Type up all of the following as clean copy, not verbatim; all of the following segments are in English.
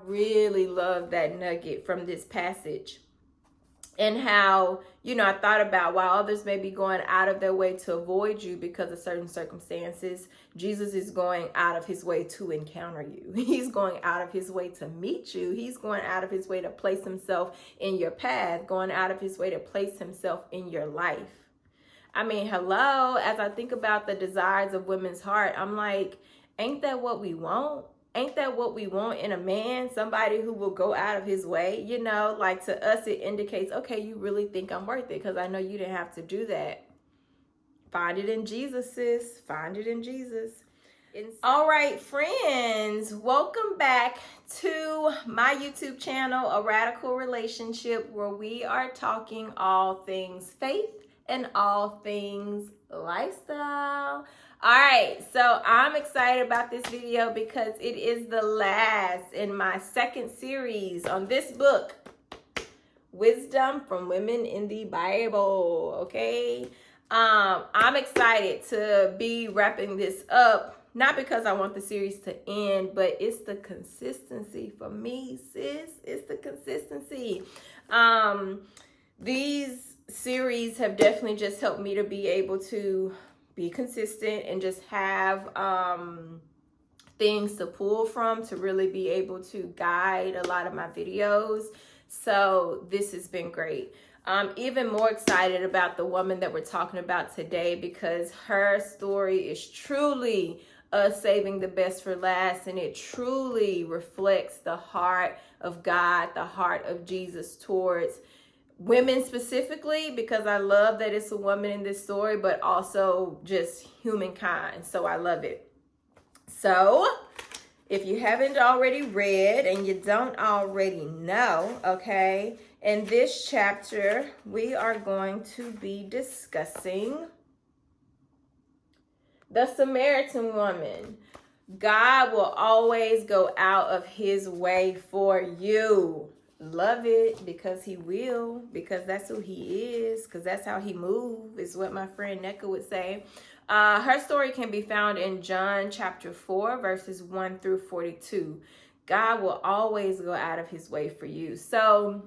really love that nugget from this passage. And how, I thought about, while others may be going out of their way to avoid you because of certain circumstances, Jesus is going out of his way to encounter you. He's going out of his way to meet you. He's going out of his way to place himself in your path, going out of his way to place himself in your life. I mean, hello, as I think about the desires of women's heart, I'm like, ain't that what we want? Ain't that what we want in a man? Somebody who will go out of his way, like to us, it indicates, okay, you really think I'm worth it because I know you didn't have to do that. Find it in Jesus, sis. Find it in Jesus. All right, friends, welcome back to my YouTube channel, A Radical Relationship, where we are talking all things faith and all things lifestyle. All right, so I'm excited about this video because it is the last in my second series on this book, Wisdom from Women in the Bible, okay? I'm excited to be wrapping this up, not because I want the series to end, but it's the consistency for me, sis. It's the consistency. These series have definitely just helped me to be able to be consistent and just have things to pull from to really be able to guide a lot of my videos. So this has been great. I'm even more excited about the woman that we're talking about today because her story is truly us saving the best for last, and it truly reflects the heart of God, the heart of Jesus towards women specifically, because I love that it's a woman in this story, but also just humankind. So I love it. So if you haven't already read and you don't already know, okay, in this chapter, we are going to be discussing the Samaritan woman. God will always go out of his way for you. Love it, because he will, because that's who he is, because that's how he moves, is what my friend Neka would say. Her story can be found in John chapter 4, verses 1 through 42. God will always go out of his way for you. So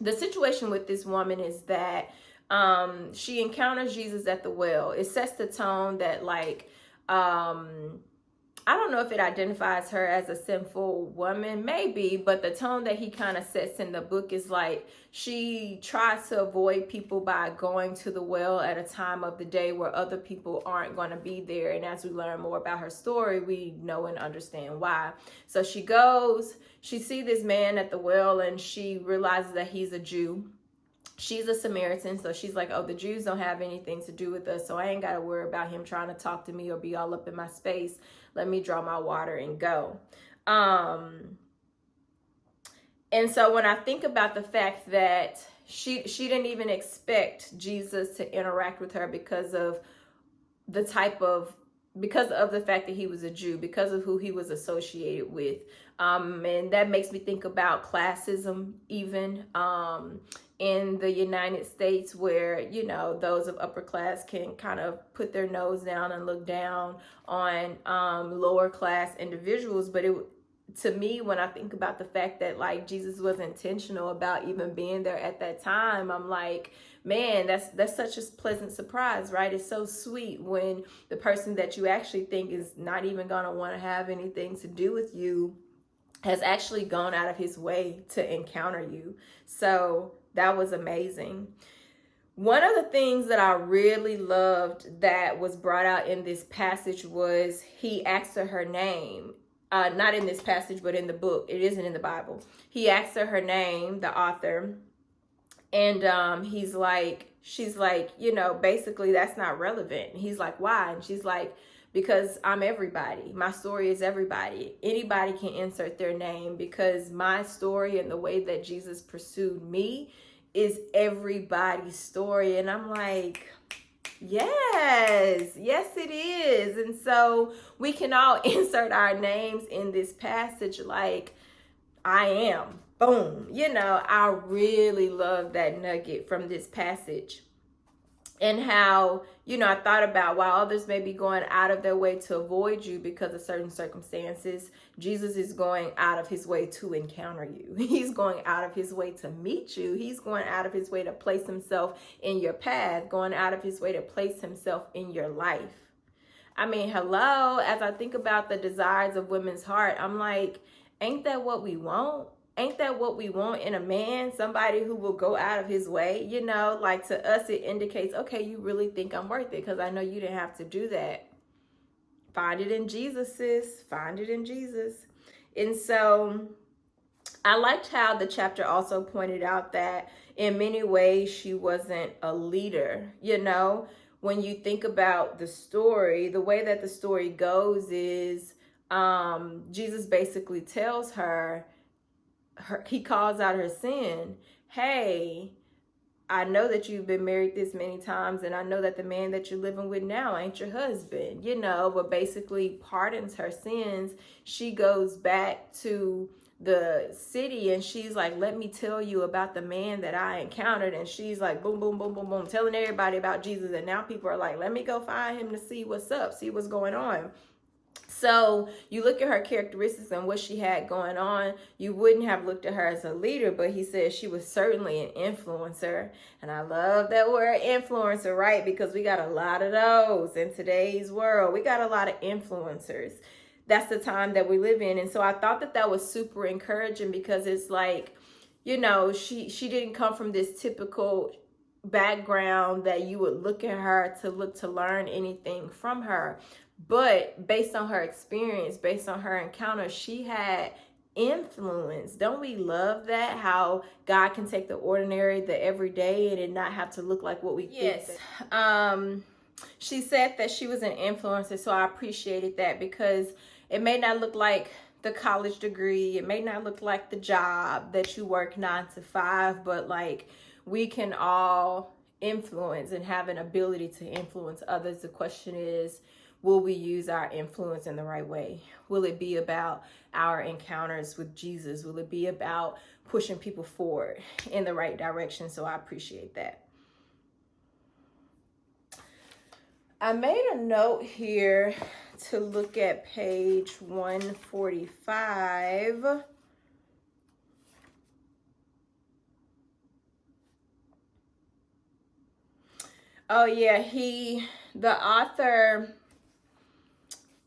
the situation with this woman is that she encounters Jesus at the well. It sets the tone that, like, I don't know if it identifies her as a sinful woman, maybe, but the tone that he kind of sets in the book is like she tries to avoid people by going to the well at a time of the day where other people aren't going to be there. And as we learn more about her story, we know and understand why. So she goes, she sees this man at the well, and she realizes that he's a Jew. She's a Samaritan, so she's like, oh, the Jews don't have anything to do with us, so I ain't got to worry about him trying to talk to me or be all up in my space. Let me draw my water and go. And so when I think about the fact that she didn't even expect Jesus to interact with her because of the fact that he was a Jew, because of who he was associated with. And that makes me think about classism even in the United States, where, those of upper class can kind of put their nose down and look down on lower class individuals. But to me, when I think about the fact that, like, Jesus was intentional about even being there at that time, I'm like, man, that's such a pleasant surprise, right? It's so sweet when the person that you actually think is not even going to want to have anything to do with you has actually gone out of his way to encounter you. So that was amazing. One of the things that I really loved that was brought out in this passage was he asked her name. Not in this passage, but in the book. It isn't in the Bible. He asked her name, the author, and she's like, basically that's not relevant. He's like, why? And she's like, because I'm everybody. My story is everybody. Anybody can insert their name, because my story and the way that Jesus pursued me is everybody's story. And I'm like, yes it is. And so we can all insert our names in this passage, like, I am, boom. I really love that nugget from this passage, and how, I thought about, while others may be going out of their way to avoid you because of certain circumstances, Jesus is going out of his way to encounter you. He's going out of his way to meet you. He's going out of his way to place himself in your path, going out of his way to place himself in your life. I mean, hello, as I think about the desires of women's heart, I'm like, ain't that what we want? Ain't that what we want in a man? Somebody who will go out of his way, like to us, it indicates, okay, you really think I'm worth it because I know you didn't have to do that. Find it in Jesus, sis. Find it in Jesus. And so I liked how the chapter also pointed out that in many ways she wasn't a leader. When you think about the story, the way that the story goes is Jesus basically tells her, he calls out her sin. Hey, I know that you've been married this many times, and I know that the man that you're living with now ain't your husband, but basically pardons her sins. She goes back to the city and she's like, let me tell you about the man that I encountered. And she's like, boom, boom, boom, boom, boom, telling everybody about Jesus. And now people are like, let me go find him to see what's up, see what's going on. So you look at her characteristics and what she had going on, you wouldn't have looked at her as a leader, but he said she was certainly an influencer. And I love that word influencer, right? Because we got a lot of those in today's world. We got a lot of influencers. That's the time that we live in. And so I thought that that was super encouraging because it's like, she didn't come from this typical background that you would look at her to learn anything from her. But based on her experience, based on her encounter, she had influence. Don't we love that? How God can take the ordinary, the everyday, and it not have to look like what we think. She said that she was an influencer, so I appreciated that because it may not look like the college degree, it may not look like the job that you work 9 to 5, but like we can all influence and have an ability to influence others. The question is, will we use our influence in the right way? Will it be about our encounters with Jesus? Will it be about pushing people forward in the right direction? So I appreciate that. I made a note here to look at page 145. Oh yeah, the author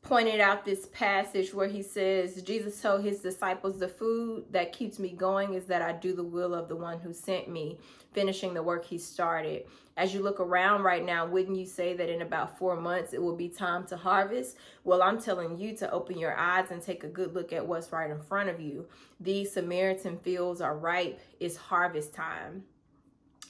pointed out this passage where he says, Jesus told his disciples, the food that keeps me going is that I do the will of the one who sent me, finishing the work he started. As you look around right now, wouldn't you say that in about 4 months, it will be time to harvest? Well, I'm telling you to open your eyes and take a good look at what's right in front of you. These Samaritan fields are ripe. It's harvest time.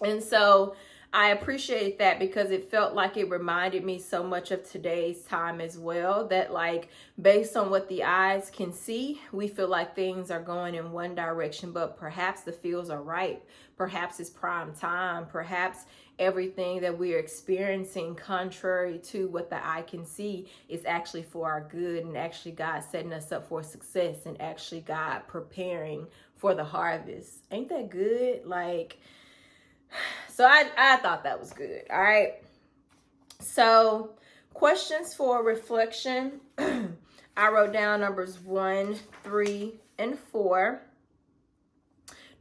And so I appreciate that because it felt like it reminded me so much of today's time as well, that like based on what the eyes can see, we feel like things are going in one direction, but perhaps the fields are ripe. Perhaps it's prime time. Perhaps everything that we're experiencing contrary to what the eye can see is actually for our good, and actually God setting us up for success, and actually God preparing for the harvest. Ain't that good? So I thought that was good. All right. So questions for reflection. I wrote down numbers 1, 3, and 4.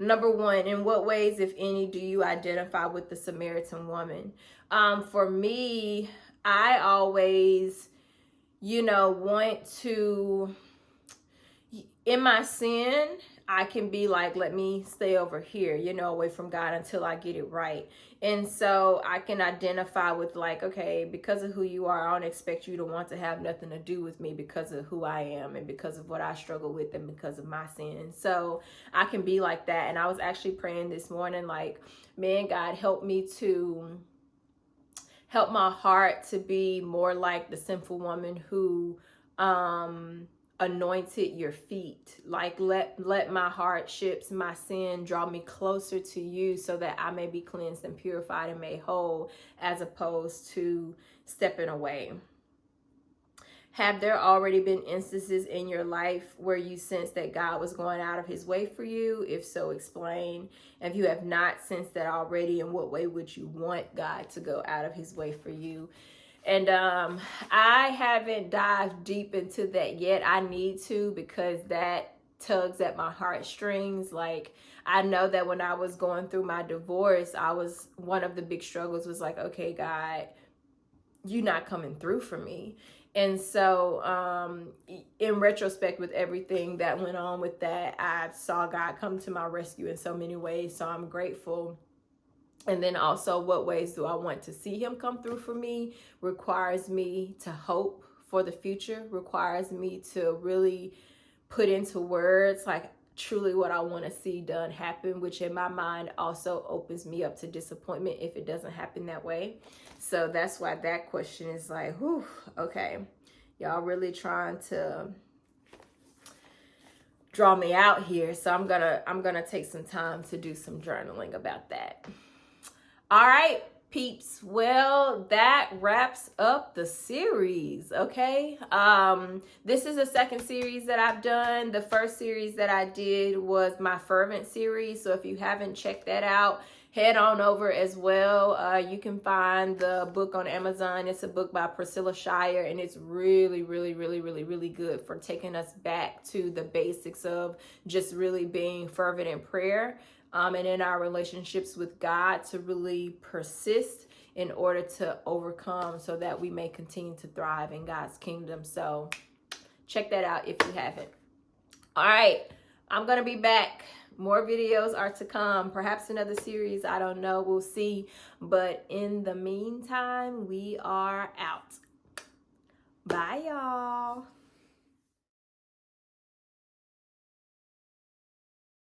Number 1, in what ways, if any, do you identify with the Samaritan woman? For me, I always, want to, in my sin, I can be like, let me stay over here, away from God until I get it right. And so I can identify with like, okay, because of who you are, I don't expect you to want to have nothing to do with me because of who I am and because of what I struggle with and because of my sin. So I can be like that. And I was actually praying this morning, like, man, God, help me to help my heart to be more like the sinful woman who, anointed your feet. Like let my hardships, my sin draw me closer to you so that I may be cleansed and purified and made whole, as opposed to stepping away. Have there already been instances in your life where you sensed that God was going out of his way for you? If so, explain. If you have not sensed that already, in what way would you want God to go out of his way for you? And I haven't dived deep into that yet. I need to, because that tugs at my heartstrings. Like, I know that when I was going through my divorce, one of the big struggles was like, okay, God, you're not coming through for me. And so in retrospect, with everything that went on with that, I saw God come to my rescue in so many ways. So I'm grateful. And then also, what ways do I want to see him come through for me? Requires me to hope for the future, requires me to really put into words like truly what I want to see done happen, which in my mind also opens me up to disappointment if it doesn't happen that way. So that's why that question is like, whew, okay, y'all really trying to draw me out here. So I'm gonna take some time to do some journaling about that. All right, peeps. Well, that wraps up the series. Okay. This is the second series that I've done. The first series that I did was my fervent series. So if you haven't checked that out, head on over as well. You can find the book on Amazon. It's a book by Priscilla Shirer, and it's really, really, really, really, really good for taking us back to the basics of just really being fervent in prayer. And in our relationships with God, to really persist in order to overcome, so that we may continue to thrive in God's kingdom. So check that out if you haven't. All right, I'm going to be back. More videos are to come. Perhaps another series. I don't know. We'll see. But in the meantime, we are out. Bye, y'all.